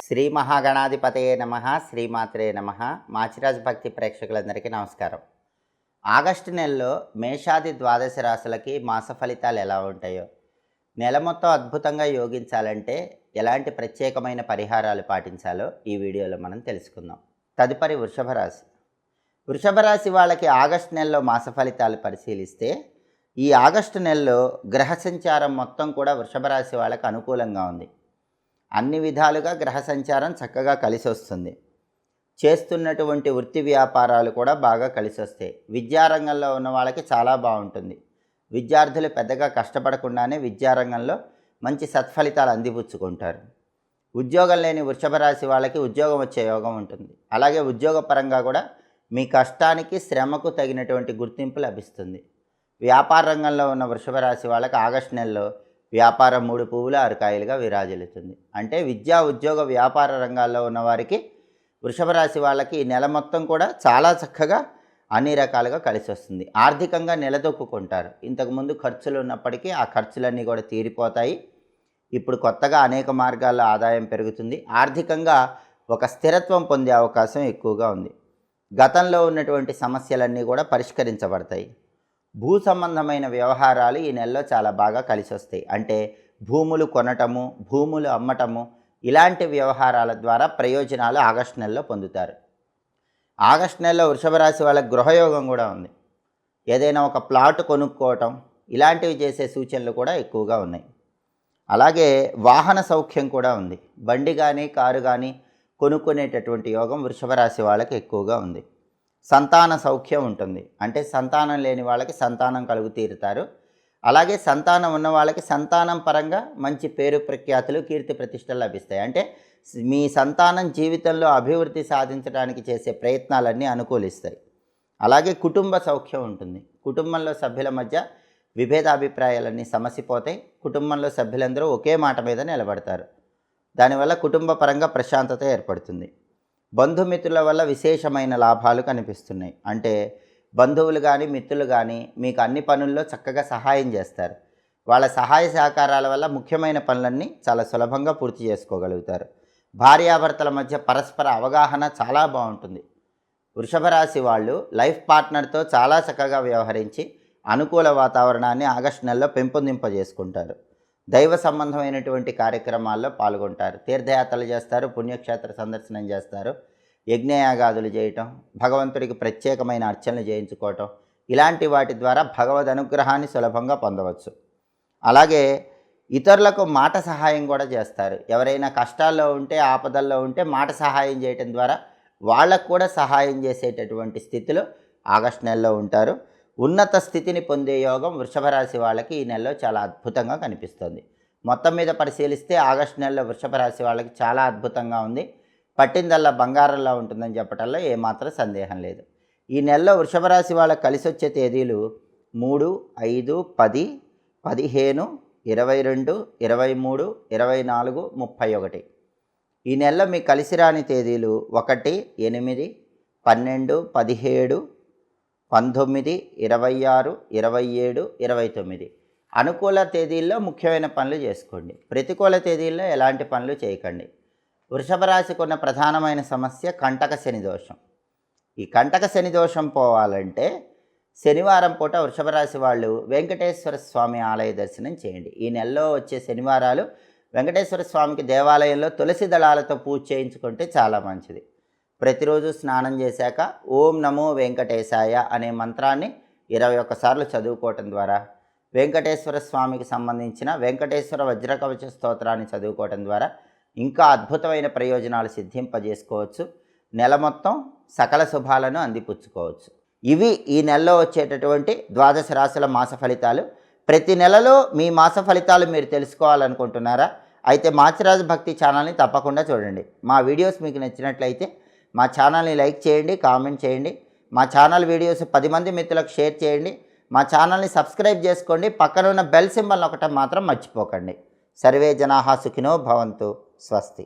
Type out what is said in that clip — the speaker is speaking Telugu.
శ్రీ మహాగణాధిపతయే నమ. శ్రీమాత్రే నమ. మాచిరాజ్ భక్తి ప్రేక్షకులందరికీ నమస్కారం. ఆగస్టు నెలలో మేషాది ద్వాదశ రాశులకి మాస ఫలితాలు ఎలా ఉంటాయో, నెల మొత్తం అద్భుతంగా యోగించాలంటే ఎలాంటి ప్రత్యేకమైన పరిహారాలు పాటించాలో ఈ వీడియోలో మనం తెలుసుకుందాం. తదుపరి వృషభ రాశి. వృషభ రాశి వాళ్ళకి ఆగస్టు నెలలో మాస ఫలితాలు పరిశీలిస్తే, ఈ ఆగస్టు నెలలో గ్రహ సంచారం మొత్తం కూడా వృషభ రాశి వాళ్ళకి అనుకూలంగా ఉంది. అన్ని విధాలుగా గ్రహ సంచారం చక్కగా కలిసి వస్తుంది. చేస్తున్నటువంటి వృత్తి వ్యాపారాలు కూడా బాగా కలిసి వస్తాయి. విద్యారంగంలో ఉన్న వాళ్ళకి చాలా బాగుంటుంది. విద్యార్థులు పెద్దగా కష్టపడకుండానే విద్యారంగంలో మంచి సత్ఫలితాలు అందిపుచ్చుకుంటారు. ఉద్యోగం లేని వృషభ రాశి వాళ్ళకి ఉద్యోగం వచ్చే యోగం ఉంటుంది. అలాగే ఉద్యోగపరంగా కూడా మీ కష్టానికి శ్రమకు తగినటువంటి గుర్తింపు లభిస్తుంది. వ్యాపార రంగంలో ఉన్న వృషభ రాశి వాళ్ళకి ఆగస్టు నెలలో వ్యాపారం 3 పువ్వులు 6 కాయలుగా విరాజిల్లుతుంది. అంటే విద్యా ఉద్యోగ వ్యాపార రంగాల్లో ఉన్న వారికి వృషభ రాశి వాళ్ళకి ఈ నెల మొత్తం కూడా చాలా చక్కగా అన్ని రకాలుగా కలిసి వస్తుంది. ఆర్థికంగా నిలదొక్కుంటారు. ఇంతకుముందు ఖర్చులు ఉన్నప్పటికీ ఆ ఖర్చులన్నీ కూడా తీరిపోతాయి. ఇప్పుడు కొత్తగా అనేక మార్గాల్లో ఆదాయం పెరుగుతుంది. ఆర్థికంగా ఒక స్థిరత్వం పొందే అవకాశం ఎక్కువగా ఉంది. గతంలో ఉన్నటువంటి సమస్యలన్నీ కూడా పరిష్కరించబడతాయి. భూ సంబంధమైన వ్యవహారాలు ఈ నెలలో చాలా బాగా కలిసి వస్తాయి. అంటే భూములు కొనటము, భూములు అమ్మటము, ఇలాంటి వ్యవహారాల ద్వారా ప్రయోజనాలు ఆగస్టు నెలలో పొందుతారు. ఆగస్టు నెలలో వృషభ రాశి వాళ్ళకి గృహయోగం కూడా ఉంది. ఏదైనా ఒక ప్లాట్ కొనుక్కోవటం, ఇలాంటివి చేసే సూచనలు కూడా ఎక్కువగా ఉన్నాయి. అలాగే వాహన సౌఖ్యం కూడా ఉంది. బండి కానీ కారు కానీ కొనుక్కునేటటువంటి యోగం వృషభ రాశి వాళ్ళకి ఎక్కువగా ఉంది. సంతాన సౌఖ్యం ఉంటుంది. అంటే సంతానం లేని వాళ్ళకి సంతానం కలుగు తీరుతారు. అలాగే సంతానం ఉన్న వాళ్ళకి సంతానం పరంగా మంచి పేరు ప్రఖ్యాతులు, కీర్తి ప్రతిష్టలు లభిస్తాయి. అంటే మీ సంతానం జీవితంలో అభివృద్ధి సాధించడానికి చేసే ప్రయత్నాలన్నీ అనుకూలిస్తాయి. అలాగే కుటుంబ సౌఖ్యం ఉంటుంది. కుటుంబంలో సభ్యుల మధ్య విభేదాభిప్రాయాలన్నీ సమసిపోతాయి. కుటుంబంలో సభ్యులందరూ ఒకే మాట మీద నిలబడతారు. దానివల్ల కుటుంబ పరంగా ప్రశాంతత ఏర్పడుతుంది. బంధుమిత్రుల వల్ల విశేషమైన లాభాలు కనిపిస్తున్నాయి. అంటే బంధువులు కానీ మిత్రులు కానీ మీకు అన్ని పనుల్లో చక్కగా సహాయం చేస్తారు. వాళ్ళ సహాయ సహకారాల వల్ల ముఖ్యమైన పనులన్నీ చాలా సులభంగా పూర్తి చేసుకోగలుగుతారు. భార్యాభర్తల మధ్య పరస్పర అవగాహన చాలా బాగుంటుంది. వృషభ రాశి వాళ్ళు లైఫ్ పార్ట్నర్తో చాలా చక్కగా వ్యవహరించి అనుకూల వాతావరణాన్ని ఆగస్టు నెలలో పెంపొందింపజేసుకుంటారు. దైవ సంబంధమైనటువంటి కార్యక్రమాల్లో పాల్గొంటారు. తీర్థయాత్రలు చేస్తారు, పుణ్యక్షేత్ర సందర్శనం చేస్తారు, యజ్ఞయాగాదులు చేయటం, భగవంతుడికి ప్రత్యేకమైన అర్చనలు చేయించుకోవటం, ఇలాంటి వాటి ద్వారా భగవద్ అనుగ్రహాన్ని సులభంగా పొందవచ్చు. అలాగే ఇతరులకు మాట సహాయం కూడా చేస్తారు. ఎవరైనా కష్టాల్లో ఉంటే, ఆపదల్లో ఉంటే మాట సహాయం చేయటం ద్వారా వాళ్ళకు కూడా సహాయం చేసేటటువంటి స్థితిలో ఆగస్టు నెలలో ఉంటారు. ఉన్నత స్థితిని పొందే యోగం వృషభ రాశి వాళ్ళకి ఈ నెలలో చాలా అద్భుతంగా కనిపిస్తుంది. మొత్తం మీద పరిశీలిస్తే ఆగస్టు నెలలో వృషభ రాశి వాళ్ళకి చాలా అద్భుతంగా ఉంది. పట్టిందల్లా బంగారంలా ఉంటుందని చెప్పడంలో ఏమాత్రం సందేహం లేదు. ఈ నెలలో వృషభ రాశి వాళ్ళకి కలిసి వచ్చే తేదీలు 3, 5, 10, 15, 22, 23, 24, 31. ఈ నెలలో మీకు కలిసి రాని తేదీలు 1, 8, 12, 17, 19, 26, 27, 29. అనుకూల తేదీల్లో ముఖ్యమైన పనులు చేసుకోండి. ప్రతికూల తేదీల్లో ఎలాంటి పనులు చేయకండి. వృషభ రాశికి ఉన్న ప్రధానమైన సమస్య కంటక శని దోషం. ఈ కంటక శని దోషం పోవాలంటే శనివారం పూట వృషభ రాశి వాళ్ళు వెంకటేశ్వర స్వామి ఆలయ దర్శనం చేయండి. ఈ నెలలో వచ్చే శనివారాలు వెంకటేశ్వర స్వామికి దేవాలయంలో తులసి దళాలతో పూజ చేయించుకుంటే చాలా మంచిది. ప్రతిరోజు స్నానం చేశాక ఓం నమో వెంకటేశాయ అనే మంత్రాన్ని 21 సార్లు చదువుకోవటం ద్వారా, వెంకటేశ్వర స్వామికి సంబంధించిన వెంకటేశ్వర వజ్రకవచ స్తోత్రాన్ని చదువుకోవటం ద్వారా ఇంకా అద్భుతమైన ప్రయోజనాలు సిద్ధింపజేసుకోవచ్చు. నెల మొత్తం సకల శుభాలను అందిపుచ్చుకోవచ్చు. ఇవి ఈ నెలలో వచ్చేటటువంటి ద్వాదశ రాశుల మాస ఫలితాలు. ప్రతి నెలలో మీ మాస ఫలితాలు మీరు తెలుసుకోవాలనుకుంటున్నారా? అయితే మాచిరాజ్ భక్తి ఛానల్ని తప్పకుండా చూడండి. మా వీడియోస్ మీకు నచ్చినట్లయితే మా ఛానల్ని లైక్ చేయండి, కామెంట్ చేయండి. మా ఛానల్ వీడియోస్ 10 మంది మిత్రులకు షేర్ చేయండి. మా ఛానల్ని సబ్స్క్రైబ్ చేసుకోండి. పక్కన ఉన్న బెల్ సింబల్ ఒకటి మాత్రం మర్చిపోకండి. సర్వే జనాః సుఖినో భవంతు. స్వస్తి.